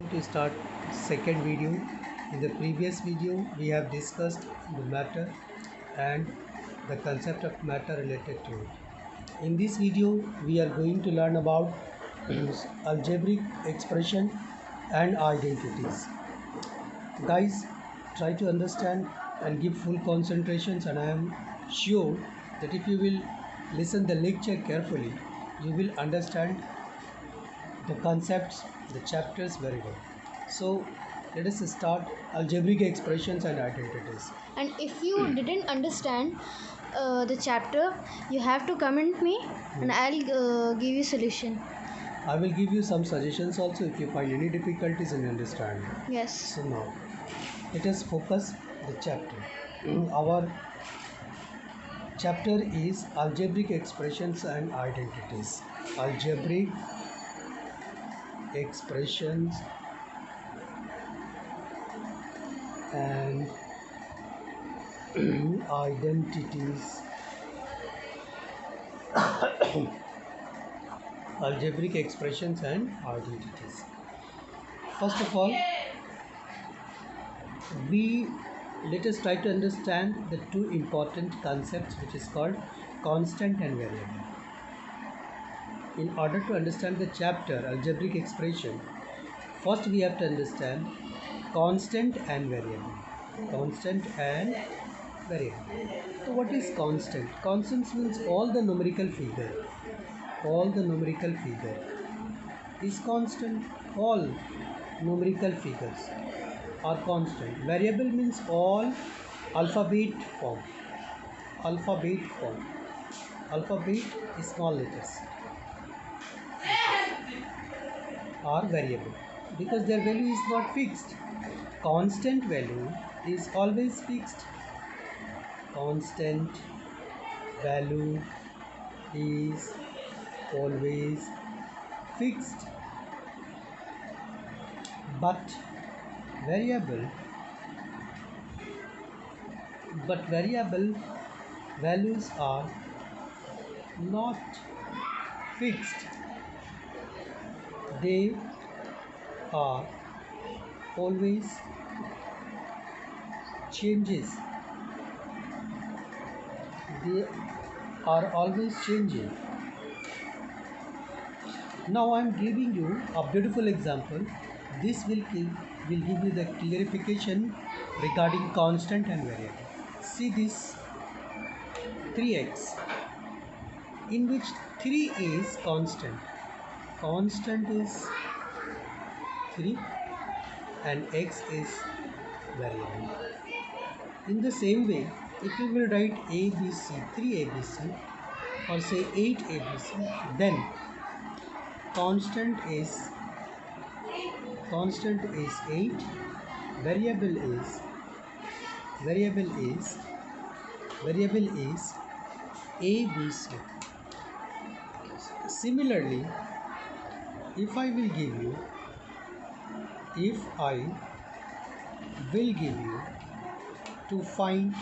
To start second video. In the previous video we have discussed the matter and the concept of matter related to it. In this video we are going to learn about algebraic expression and identities. Guys, try to understand and give full concentrations, and I am sure that if you will listen the lecture carefully you will understand the concepts, the chapters very well. So let us start algebraic expressions and identities. And if you didn't understand the chapter, you have to comment me and I'll give you solution. I will give you some suggestions also if you find any difficulties in understanding. Yes. So now let us focus the chapter. Our chapter is algebraic expressions and identities. Algebraic expressions and identities. Algebraic expressions and identities. First of all, let us try to understand the two important concepts, which is called constant and variable. In order to understand the chapter algebraic expression, first we have to understand constant and variable. Constant and variable. So what is constant? Constant means all the numerical figure. All the numerical figure is constant. All numerical figures are constant. Variable means all alphabet form. Alphabet form. Alphabet is small letters are variable because their value is not fixed. Constant value is always fixed. Constant value is always fixed. But variable values are not fixed. They are always changes. They are always changing. Now I am giving you a beautiful example. This will give you the clarification regarding constant and variable. See this 3x, in which 3 is constant. Constant is 3 and x is variable. In the same way, if we will write ABC, 3ABC or say 8ABC, then constant is 8, variable is ABC. Similarly, if I will give you to find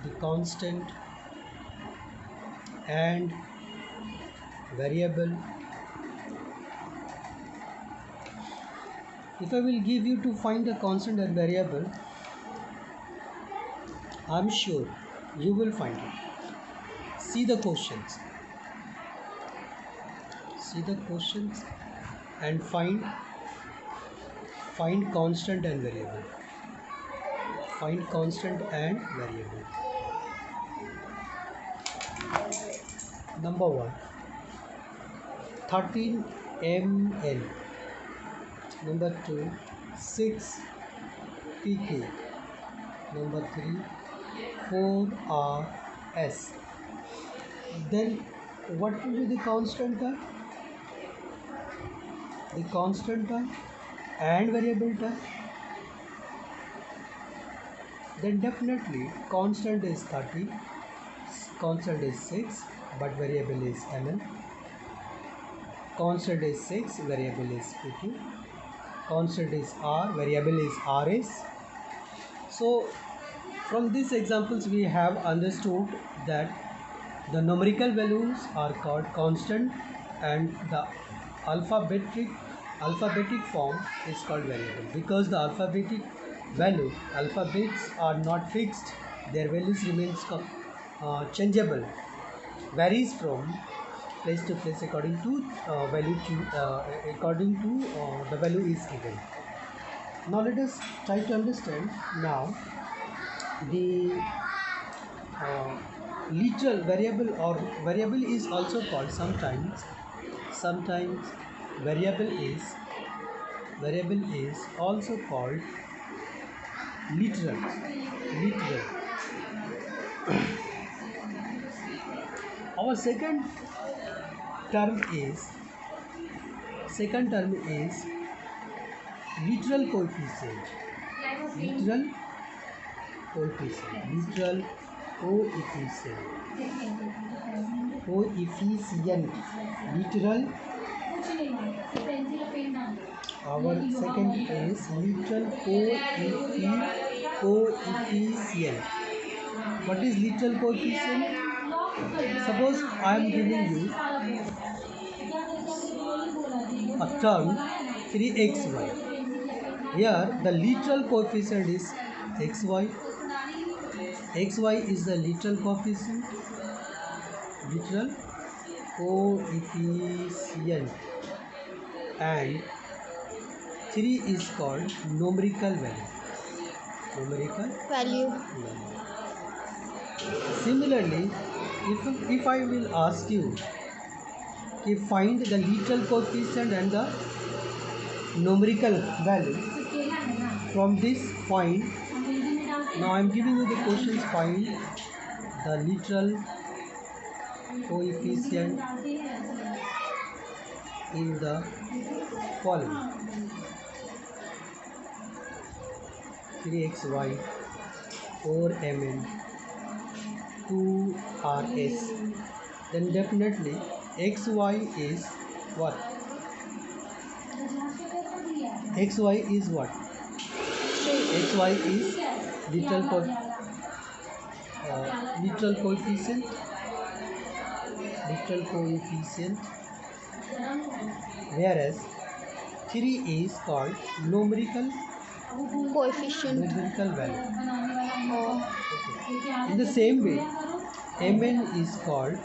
the constant and variable, if I will give you to find the constant and variable, I am sure you will find it. See the questions and find constant and variable. Find constant and variable. Number 1, 13 ml. Number 2, 6 pk. Number 3, 4 rs. Then what will be the constant term? The constant term and variable term? Then definitely constant is 30, constant is 6, but variable is ml. Constant is 6, variable is pt. Constant is r, variable is rs. So from these examples we have understood that the numerical values are called constant and the alphabetic alphabetic form is called variable, because the alphabetic alphabets are not fixed, their values remains changeable, varies from place to place according to the value is given. Now let us try to understand now the uh, literal variable, or variable is also called sometimes variable is also called literal. Our term is literal coefficient. literal literal coefficient literal. Our second is literal coefficient. What is literal coefficient? Suppose I am giving you a term 3xy. Here the literal coefficient is xy. xy is the literal coefficient. And 3 is called numerical value. Similarly, if I will ask you to find the literal coefficient and the numerical value, from this find, now I am giving you the questions, find the literal coefficient in the following: 3xy, 4mn, 2rs. Then definitely xy is what? xy is what? xy is literal coefficient. Whereas 3 is called numerical value. Okay. In the same way, mn is called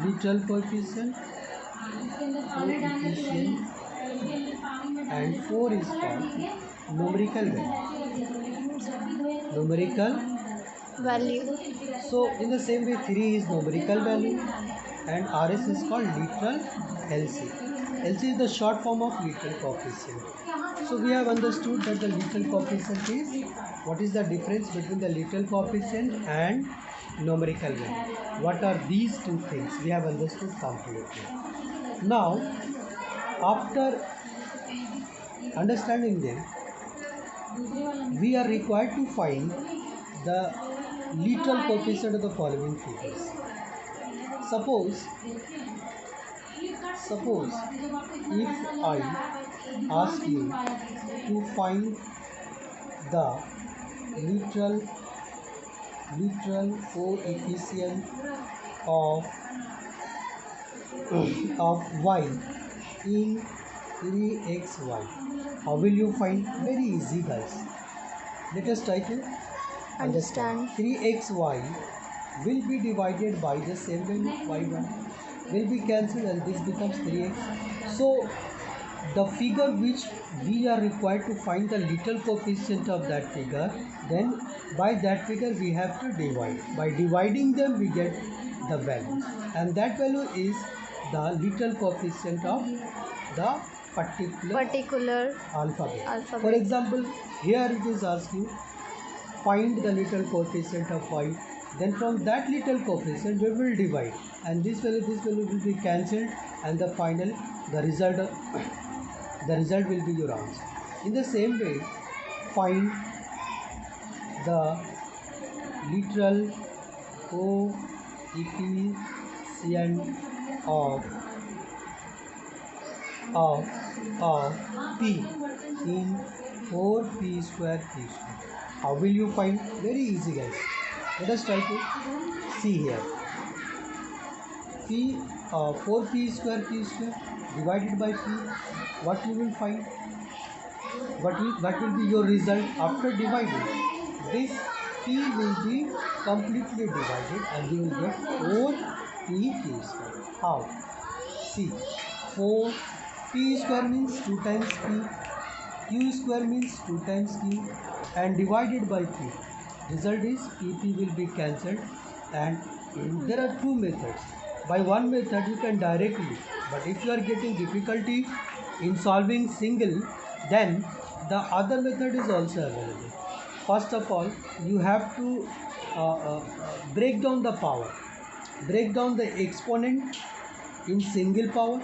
literal coefficient, and 4 is called numerical value. So in the same way, 3 is numerical value and rs is called literal LC. LC is the short form of literal coefficient. So we have understood that the literal coefficient is, what is the difference between the literal coefficient and numerical value? What are these two things? We have understood completely. Now, after understanding them, we are required to find the literal coefficient of the following figures. Suppose if I ask you to find the literal coefficient of y in 3xy, how will you find? Very easy, guys. Let us try to understand. 3xy will be divided by the same value, y1 will be cancelled and this becomes 3x. So the figure which we are required to find the literal coefficient of that figure, then by that figure we have to divide. By dividing them we get the value, and that value is the literal coefficient of the particular alphabet. For example, here it is asking, find the literal coefficient of y. Then from that literal coefficient we will divide, and this value will be cancelled, and the result will be your answer. In the same way, find the literal coefficient of p in 4p square. How will you find? Very easy, guys. Let us try to see here. 4p square divided by p. what you will find? What will be your result after dividing? This p will be completely divided and you will get 4p q square. How? See, 4 p square means 2 times p, q square means 2 times q, and divided by p. Result is pp will be cancelled, and there are two methods. By one method you can directly, but if you are getting difficulty in solving single, then the other method is also available. First of all, you have to break down the power, break down the exponent in single power,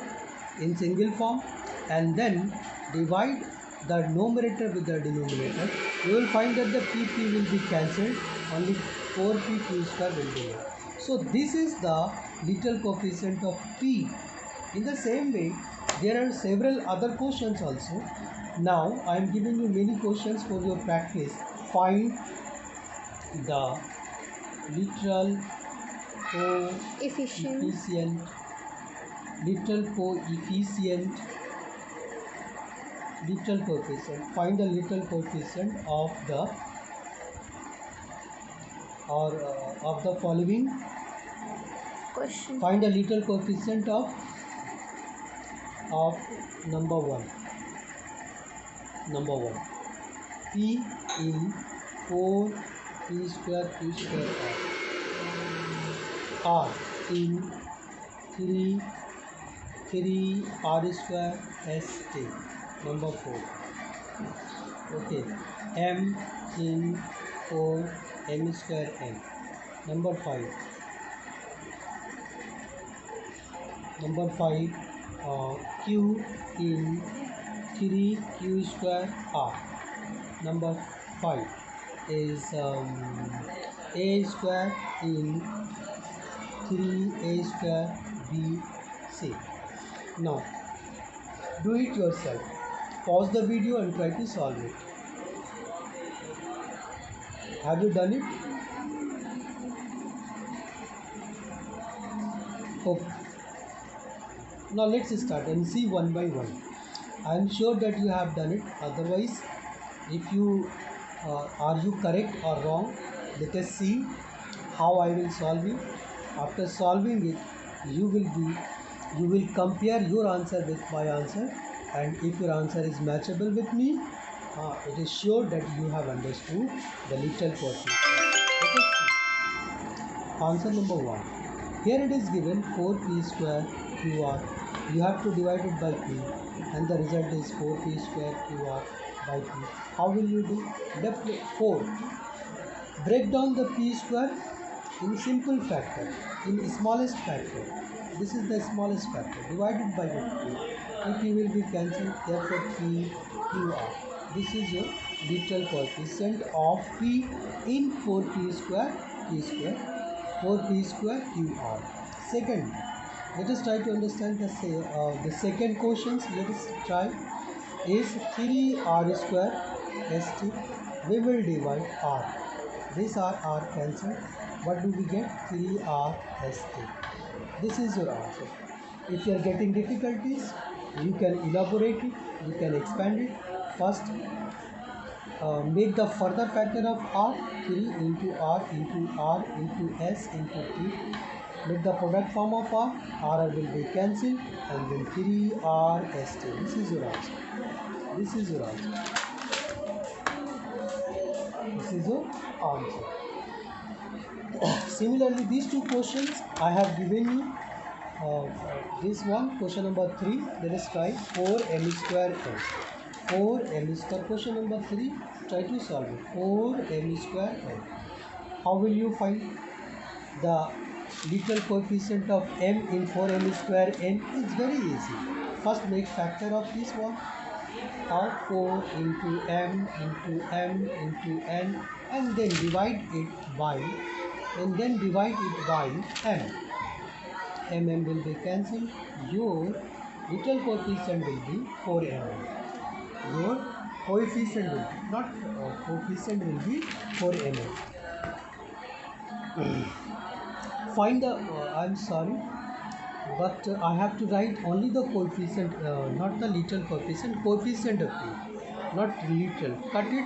in single form, and then divide the numerator with the denominator. You will find that the pp will be cancelled, only 4p q square will be left. So this is the little coefficient of p. In the same way, there are several other questions also. Now I am giving you many questions for your practice. Find the literal Efficient. coefficient, little coefficient. Find the little coefficient of the of the following. Question. Find the little coefficient of number one. Number one. P in 4 p square q square r in 3 r square st. Number 4. Okay, m in 4 m square n. Number 5. Number 5, q in 3 q square r. Number 5 is a square in 3 a square b c. Now do it yourself. Pause the video and try to solve it. Have you done it? Okay. Now let's start and see one by one. I am sure that you have done it. Otherwise, if you are you correct or wrong, let us see how I will solve it. After solving it, you will compare your answer with my answer, and if your answer is matchable with me, it is sure that you have understood the little coefficient. Let us see. Answer number 1. Here it is given 4p square qr. You have to divide it by p, and the result is 4p square qr by p. How will you do? Definitely 4. Break down the p square in simple factor, in smallest factor. This is the smallest factor. Divided by the p. P will be cancelled. Therefore p qr. This is your little coefficient of p in 4p square q square. 4p square qr. Second, let us try to understand the second question. Let us try. Is 3r square st. We will divide r. This r cancelled. What do we get? 3r st. This is your answer. If you are getting difficulties, you can elaborate it, you can expand it. First, make the further factor of r, 3 into r into r into s into t. Make the product form of r will be cancelled, and then 3r st. This is your answer. This is your answer. This is your answer. Similarly, these two questions I have given you. This one, question number 3. Let us try 4m square n. 4m square. Question number 3. Try to solve it. 4m square n. How will you find the little coefficient of m in 4m square n? It's very easy. First, make factor of this one. 4 into m into m into n, and then divide it by m. M will be cancelled. Your little coefficient will be 4m. Your coefficient will be, not coefficient will be 4m. Find the, I'm sorry, but I have to write only the coefficient, not the little coefficient of p, not little. Cut it,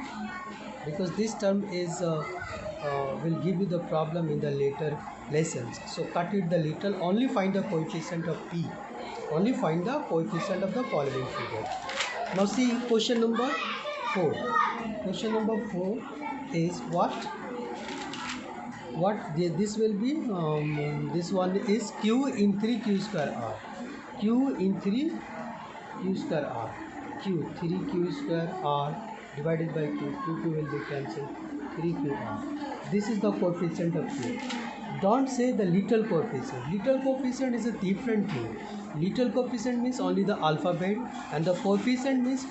because this term is will give you the problem in the later lessons. So cut it the little, only find the coefficient of p, only find the coefficient of the following figure. Now see question number 4. Question number 4 is this will be, this one is q in 3q square r, q in 3q square r, q 3q square r divided by q will be cancelled, 3q r. This is the coefficient of q. Don't say the little coefficient. Little coefficient is a different thing. Little coefficient means only the alphabet, and the coefficient means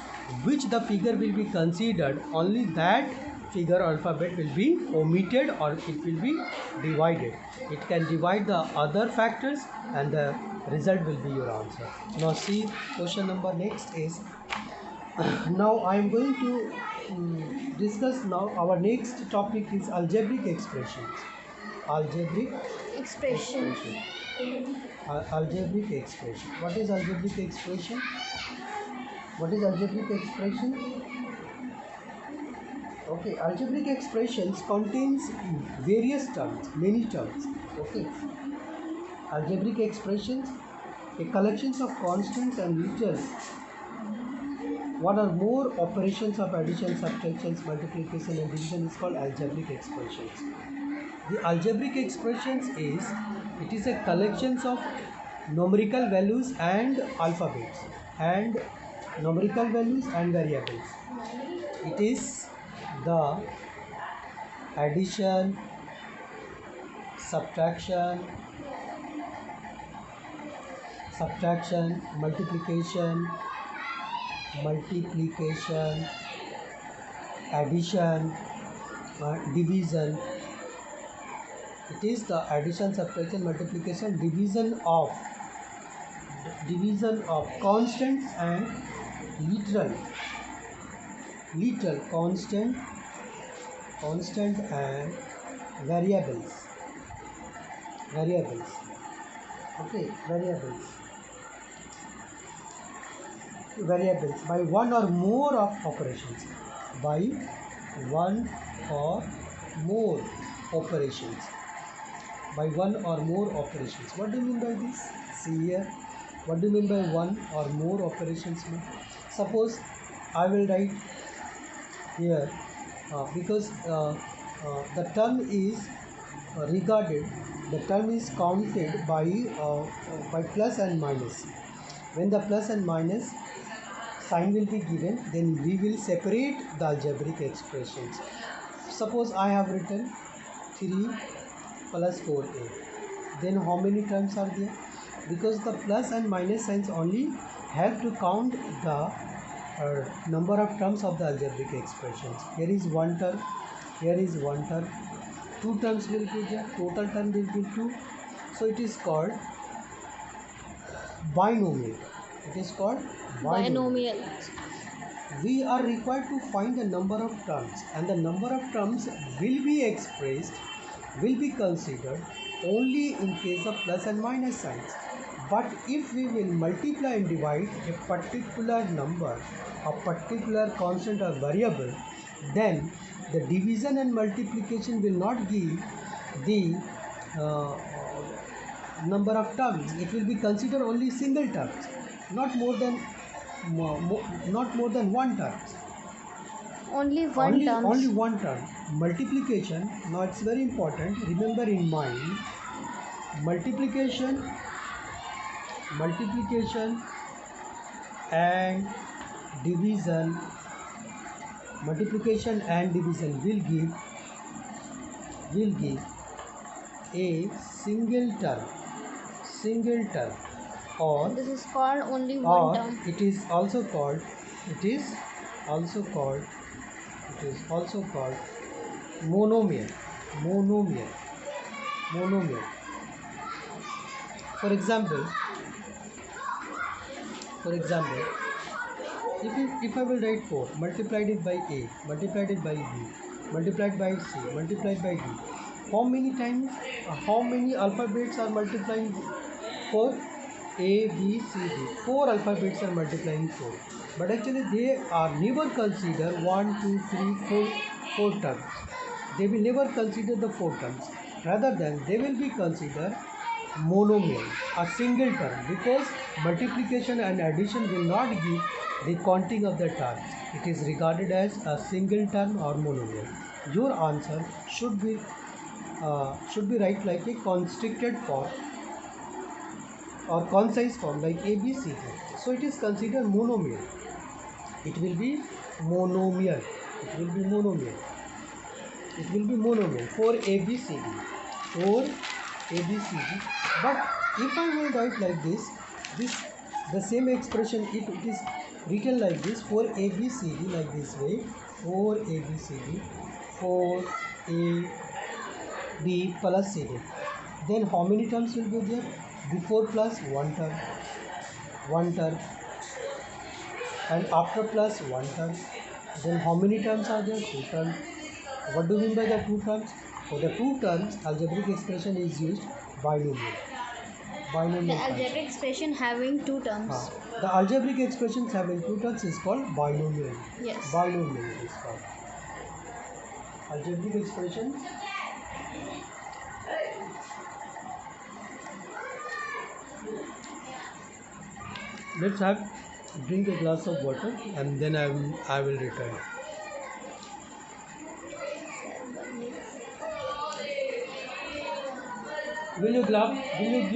which the figure will be considered, only that figure alphabet will be omitted or it will be divided. It can divide the other factors and the result will be your answer. Now see question number next is now I am going to discuss now our next topic is algebraic expressions. Algebraic Expression. algebraic expression. What is algebraic expression? What is algebraic expression? Okay, algebraic expressions contains various terms, many terms. Okay, algebraic expressions, a collections of constants and little one or more operations of addition, subtractions, multiplication and division is called algebraic expressions. The algebraic expressions is, it is a collections of numerical values and alphabets, and numerical values and variables. It is the addition, subtraction, multiplication, addition, division. It is the addition, subtraction, multiplication, division of constants and literal constant and variables. Okay, variables by one or more of operations. By one or more operations. By one or more operations. What do you mean by this? See here. What do you mean by one or more operations? Suppose I will write here because the term is regarded. The term is counted by plus and minus. When the plus and minus sign will be given, then we will separate the algebraic expressions. Suppose I have written 3 plus 4a. Then how many terms are there? Because the plus and minus signs only help to count the number of terms of the algebraic expressions. Here is one term, here is one term, two terms will be there, total term will be 2. So it is called binomial. It is called binomial. We are required to find the number of terms, and the number of terms will be expressed, will be considered only in case of plus and minus signs. But if we will multiply and divide a particular number, a particular constant or variable, then the division and multiplication will not give the number of terms. It will be considered only single terms, not more than one term. Only one term. Only one term. Multiplication. Now it's very important. Remember in mind, multiplication and division. Multiplication and division will give a single term, or this is called only one term. It is also called monomial. For example, if I will write 4 multiplied it by a, multiplied it by b, multiplied by c, multiplied by d, how many times, how many alphabets are multiplying 4? A, B, C, D. Four alphabets are multiplying 4. But actually they are never consider 1, 2, 3, 4 terms. They will never consider the 4 terms. Rather than they will be consider monomial, a single term, because multiplication and addition will not give the counting of the terms. It is regarded as a single term or monomial. Your answer should be right like a constricted form or concise form like A, B, C, D. So it is considered monomial. It will be monomial. It will be monomial. It will be monomial for A, B, C, D. For A, B, C, D. But if I will write like this the same expression, if it is written like this for A, B, C, D, like this way, for A, B, C, D, for A, B plus C, D. Then how many terms will be there? Before plus one term, and after plus one term. Then how many terms are there? Two terms. What do you mean by the two terms? For the two terms, algebraic expression is used binomial. The Binomial function. algebraic expression having two terms. The algebraic expressions having two terms is called binomial. Yes. Binomial is called. Algebraic expression. Let's drink a glass of water and then I will return. Will you give